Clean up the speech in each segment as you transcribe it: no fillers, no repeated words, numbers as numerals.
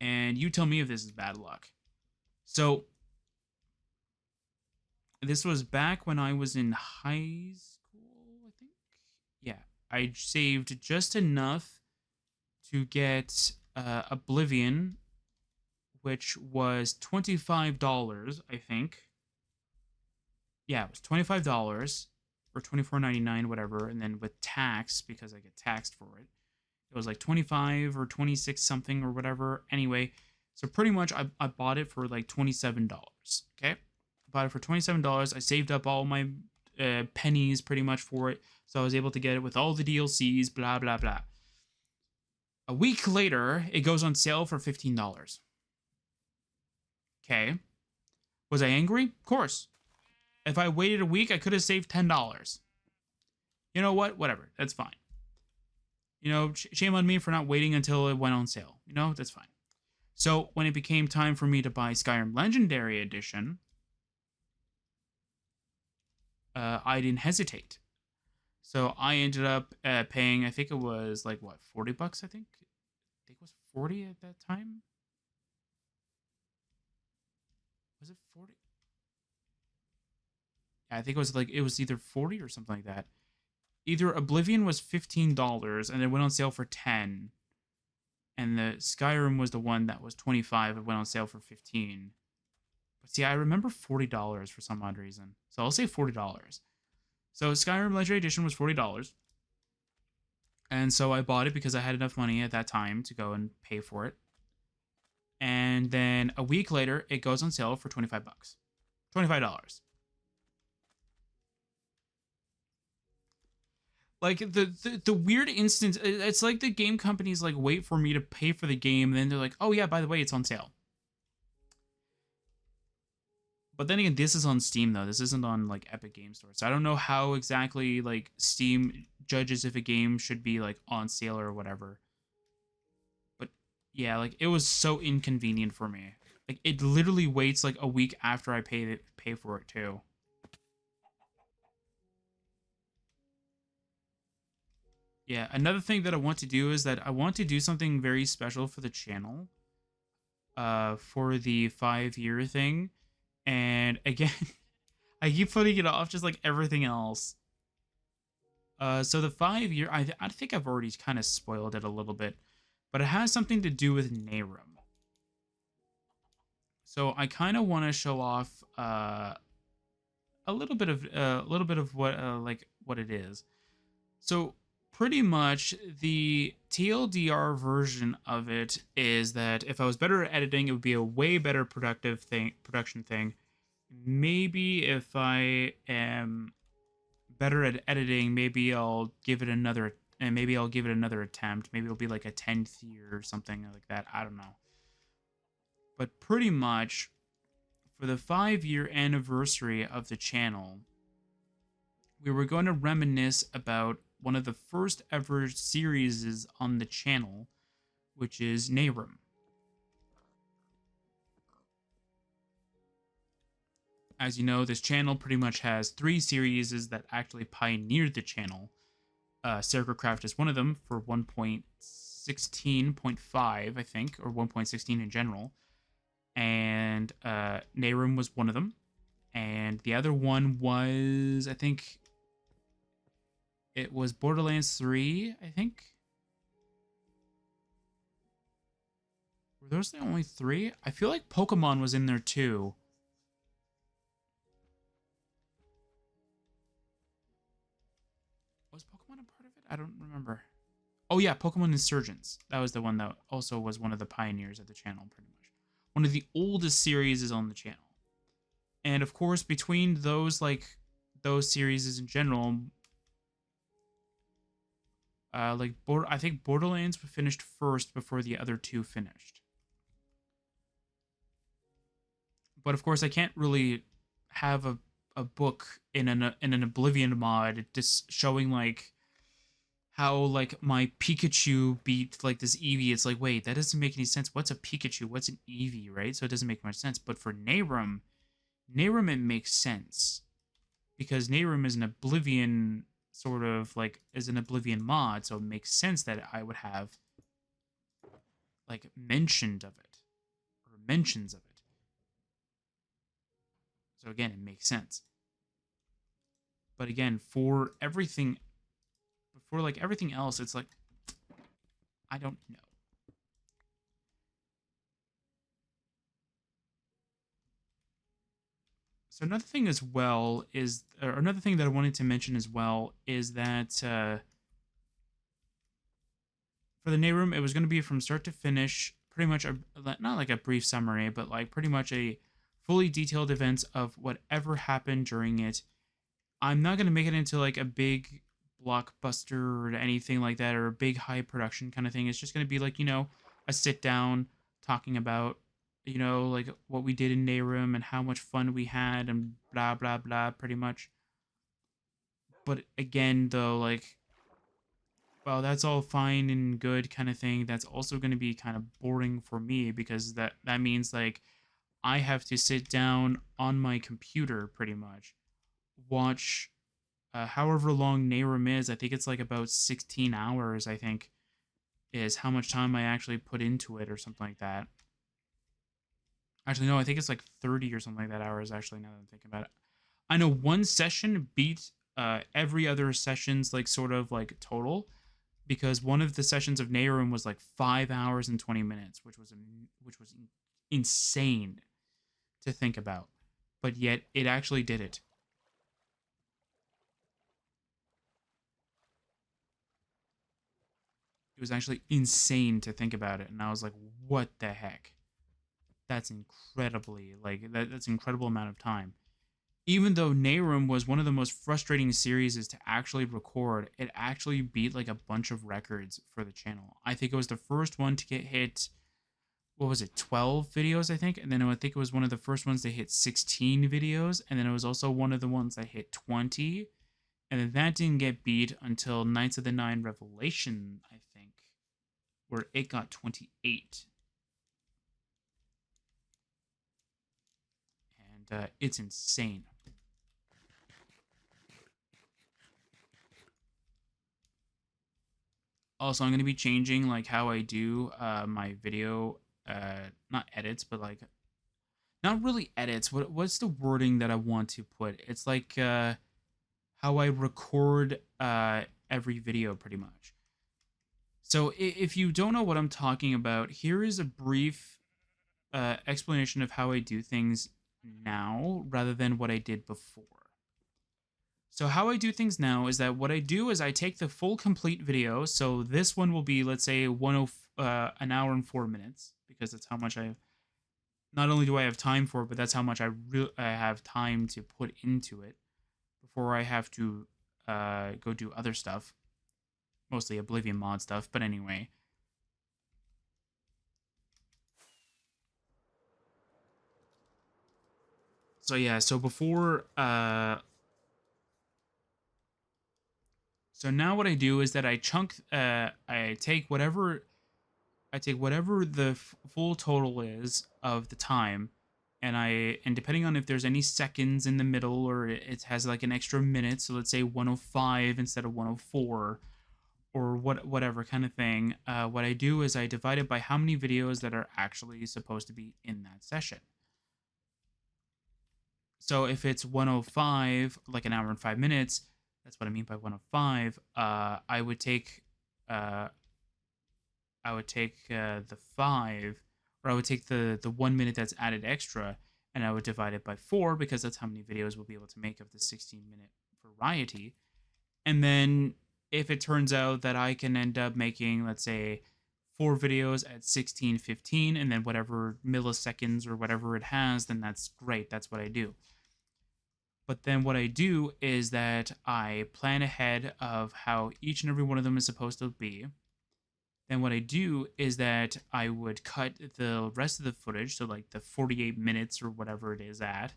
And you tell me if this is bad luck. So this was back when I was in high school, I think. Yeah, I saved just enough to get Oblivion, which was $25, I think. Yeah, it was $25 or 24.99, whatever, and then with tax because I get taxed for it, it was like 25 or 26 something or whatever. Anyway, so pretty much I bought it for like $27. Okay, I bought it for $27. I saved up all my pennies pretty much for it, so I was able to get it with all the DLCs. Blah blah blah. A week later, it goes on sale for $15. Okay, was I angry? Of course. If I waited a week, I could have saved $10. You know what? Whatever. That's fine. You know, shame on me for not waiting until it went on sale. You know, that's fine. So when it became time for me to buy Skyrim Legendary Edition, I didn't hesitate. So I ended up paying, I think it was like, what, $40, I think? I think it was 40 at that time. Was it 40? Yeah, I think it was either 40 or something like that. Either Oblivion was $15 and it went on sale for 10, and the Skyrim was the one that was 25. It went on sale for 15. But see, I remember $40 for some odd reason, so I'll say $40. So Skyrim Legendary Edition was $40, and so I bought it because I had enough money at that time to go and pay for it. And then a week later, it goes on sale for $25. $25. Like the weird instance, it's like the game companies like wait for me to pay for the game, and then they're like, oh yeah, by the way, it's on sale. But then again, this is on Steam though. This isn't on like Epic Game Store, so I don't know how exactly like Steam judges if a game should be like on sale or whatever. But yeah, like it was so inconvenient for me. Like it literally waits like a week after I pay for it too. Yeah, another thing that I want to do is that I want to do something very special for the channel, for the 5 year thing. And again, I keep putting it off just like everything else. So the 5 year, I think I've already kind of spoiled it a little bit, but it has something to do with Nehrum. So I kind of want to show off a little bit of what like what it is. So pretty much the TLDR version of it is that if I was better at editing, it would be a way better production thing. Maybe if I am better at editing, maybe I'll give it another attempt. Maybe it'll be like a 10th year or something like that. I don't know. But pretty much for the 5 year anniversary of the channel, we were going to reminisce about one of the first ever series on the channel, which is Nehrum. As you know, this channel pretty much has 3 series that actually pioneered the channel. Sercacraft is one of them for 1.16.5, I think, or 1.16 in general. And Nehrum was one of them. And the other one was, I think, it was Borderlands 3, I think. Were those the only 3? I feel like Pokemon was in there too. Was Pokemon a part of it? I don't remember. Oh yeah, Pokemon Insurgents. That was the one that also was one of the pioneers of the channel, pretty much. One of the oldest series is on the channel. And of course, between those series in general, I think Borderlands finished first before the other 2 finished. But of course, I can't really have a book in an Oblivion mod just showing like how like my Pikachu beat like this Eevee. It's like, wait, that doesn't make any sense. What's a Pikachu? What's an Eevee, right? So it doesn't make much sense. But for Nehrum, it makes sense because Nehrum is an Oblivion is an Oblivion mod, so it makes sense that I would have like mentioned of it. dimensions of it. So again, it makes sense. But again, for everything, for like everything else, it's like, I don't know. So another thing as well is, or another thing that I wanted to mention as well is that for the Nehrum, it was going to be from start to finish, pretty much not like a brief summary, but like pretty much a fully detailed events of whatever happened during it. I'm not going to make it into like a big blockbuster or anything like that, or a big high production kind of thing. It's just going to be like, a sit down talking about, like what we did in Nehrum and how much fun we had and blah, blah, blah, pretty much. But again, though, like, well, that's all fine and good kind of thing. That's also going to be kind of boring for me because that means like I have to sit down on my computer pretty much, watch however long Nehrum is. I think it's like about 16 hours, I think, is how much time I actually put into it or something like that. Actually, no, I think it's like 30 or something like that hours, actually, now that I'm thinking about it. I know one session beat every other session's like sort of like total, because one of the sessions of Nehrum was like 5 hours and 20 minutes, which was insane to think about. But yet it actually did it. It was actually insane to think about it, and I was like, what the heck? That's incredibly like that's an incredible amount of time. Even though Nehrum was one of the most frustrating series to actually record, it actually beat like a bunch of records for the channel. I think it was the first one to get hit, what was it, 12 videos, I think? And then I think it was one of the first ones that hit 16 videos. And then it was also one of the ones that hit 20. And then that didn't get beat until Knights of the Nine Revelation, I think, where it got 28. And it's insane. Also, I'm going to be changing like how I do my video, not edits, but like not really edits. What's the wording that I want to put? It's like how I record every video, pretty much. So if you don't know what I'm talking about, here is a brief explanation of how I do things now rather than what I did before. So how I do things now is that what I do is I take the full complete video. So this one will be, let's say, an hour and 4 minutes, because that's how much not only do I have time for it, but that's how much I have time to put into it before I have to go do other stuff, mostly Oblivion mod stuff. But anyway. So yeah, so before so now what I do is that I take whatever the full total is of the time, and depending on if there's any seconds in the middle or it has like an extra minute, so let's say 105 instead of 104 or whatever kind of thing, what I do is I divide it by how many videos that are actually supposed to be in that session. So if it's 105, like an hour and 5 minutes, that's what I mean by 105. I would take the 5, or I would take the 1 minute that's added extra, and I would divide it by 4, because that's how many videos we'll be able to make of the 16-minute variety. And then if it turns out that I can end up making, let's say, 4 videos at 16:15, and then whatever milliseconds or whatever it has, then that's great. That's what I do. But then what I do is that I plan ahead of how each and every one of them is supposed to be. Then what I do is that I would cut the rest of the footage, so like the 48 minutes or whatever it is at,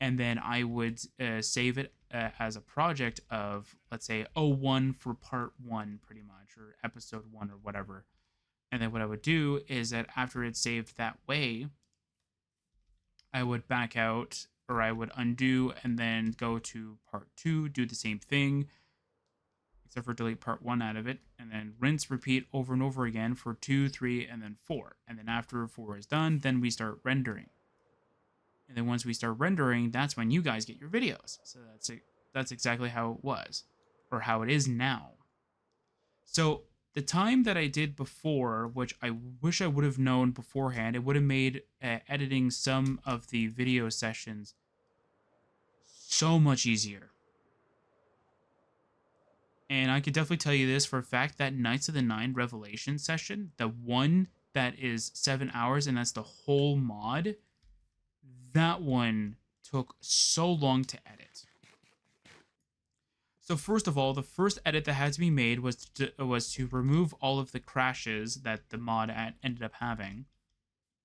and then I would save it as a project of, let's say, 01 for part 1, pretty much, or episode 1 or whatever. And then what I would do is that after it's saved that way, I would back out, or I would undo and then go to part 2, do the same thing, except for delete part 1 out of it, and then rinse, repeat over and over again for 2, 3, and then 4. And then after 4 is done, then we start rendering. And then once we start rendering, that's when you guys get your videos. So that's it. That's exactly how it was, or how it is now. So the time that I did before, which I wish I would have known beforehand, it would have made editing some of the video sessions so much easier. And I could definitely tell you this for a fact, that Knights of the Nine Revelation session, the one that is 7 hours and that's the whole mod, that one took so long to edit. So first of all, the first edit that had to be made was to remove all of the crashes that the mod ended up having.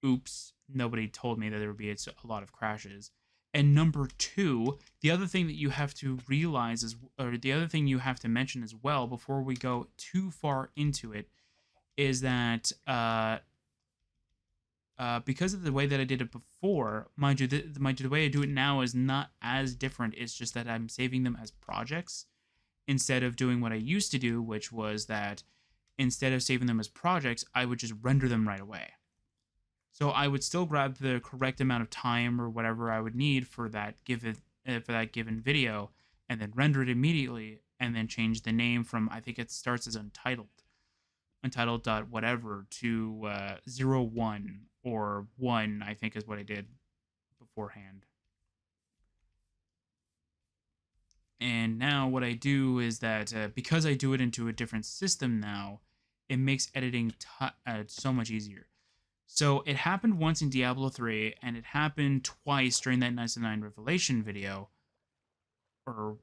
Oops, nobody told me that there would be a lot of crashes. And number 2, the other thing that you have to realize is, or the other thing you have to mention as well before we go too far into it, is that because of the way that I did it before, mind you, the way I do it now is not as different. It's just that I'm saving them as projects instead of doing what I used to do, which was that instead of saving them as projects, I would just render them right away. So I would still grab the correct amount of time or whatever I would need for that given video, and then render it immediately, and then change the name from, I think it starts as untitled dot whatever to 01 or 1, I think is what I did beforehand. And now what I do is that because I do it into a different system now, it makes editing so much easier. So it happened once in Diablo 3, and it happened twice during that Knights of the Nine Revelation video, or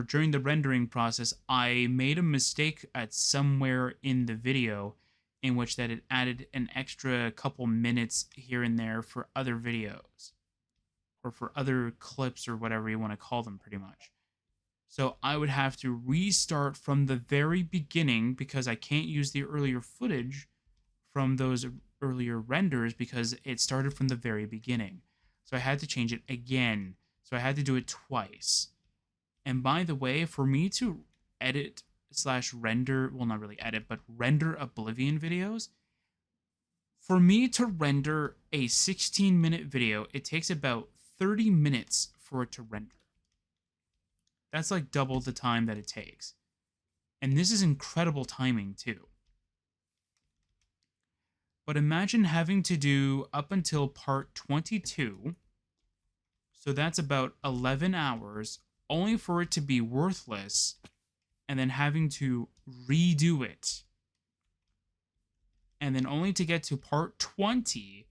during the rendering process. I made a mistake at somewhere in the video in which that it added an extra couple minutes here and there for other videos, or for other clips, or whatever you want to call them, pretty much. So I would have to restart from the very beginning because I can't use the earlier footage from those earlier renders because it started from the very beginning. So I had to change it again. So I had to do it twice. And by the way, for me to edit / render, well, not really edit, but render Oblivion videos, for me to render a 16-minute video, it takes about 30 minutes for it to render. That's like double the time that it takes. And this is incredible timing too. But imagine having to do up until part 22, so that's about 11 hours, only for it to be worthless, and then having to redo it. And then only to get to part 20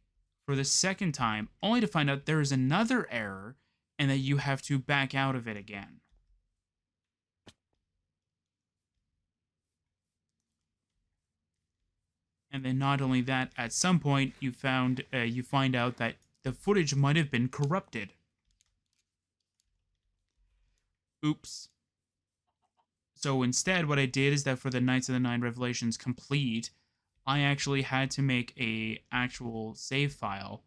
for the second time, only to find out there is another error, and that you have to back out of it again. And then not only that, at some point you find out that the footage might have been corrupted. Oops. So instead, what I did is that for the Knights of the Nine Revelations complete, I actually had to make a actual save file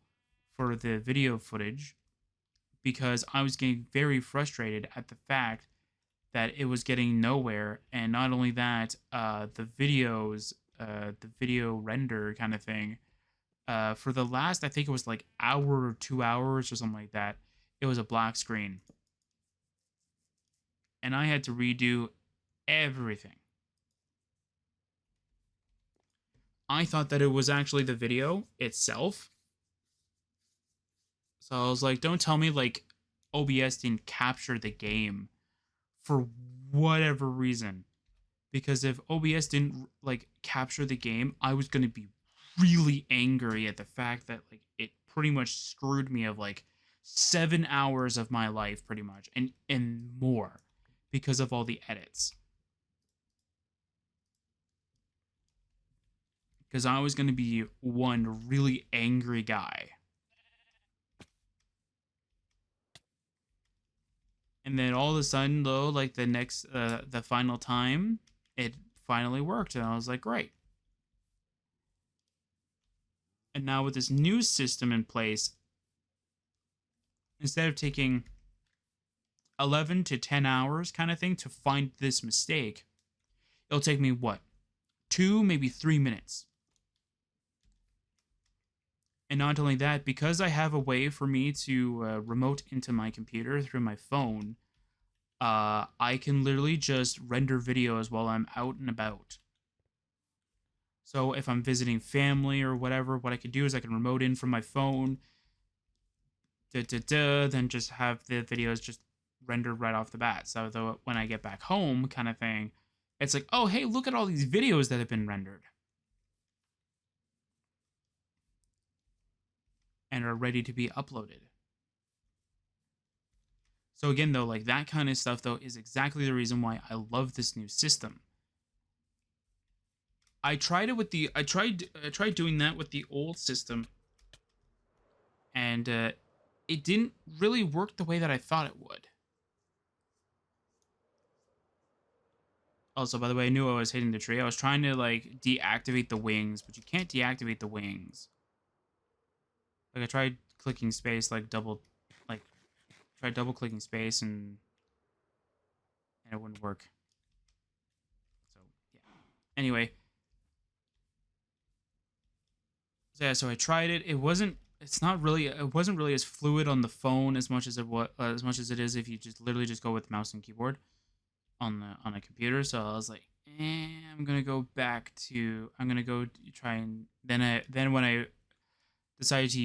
for the video footage because I was getting very frustrated at the fact that it was getting nowhere. And not only that, the video render kind of thing, for the last, I think it was like hour or 2 hours or something like that, it was a black screen. And I had to redo everything. I thought that it was actually the video itself. So I was like, don't tell me like OBS didn't capture the game for whatever reason. Because if OBS didn't like capture the game, I was going to be really angry at the fact that like it pretty much screwed me of like 7 hours of my life pretty much, and more, because of all the edits. Because I was going to be one really angry guy. And then all of a sudden though, like the final time, it finally worked, and I was like, great. And now with this new system in place, instead of taking 11 to 10 hours kind of thing to find this mistake, it'll take me what, 2, maybe 3 minutes. And not only that, because I have a way for me to remote into my computer through my phone, I can literally just render videos while I'm out and about. So if I'm visiting family or whatever, what I can do is I can remote in from my phone, then just have the videos just rendered right off the bat. So though when I get back home, kind of thing, it's like, oh hey, look at all these videos that have been rendered and are ready to be uploaded. So again, though, like that kind of stuff, though, is exactly the reason why I love this new system. I tried doing that with the old system, and it didn't really work the way that I thought it would. Also, by the way, I knew I was hitting the tree. I was trying to like deactivate the wings, but you can't deactivate the wings. Like I tried clicking space, like tried double clicking space, and it wouldn't work. So yeah. Anyway, so I tried it. It wasn't really as fluid on the phone as much as it is if you just literally just go with mouse and keyboard on a computer. So I was like, I'm gonna go try and then when I decided to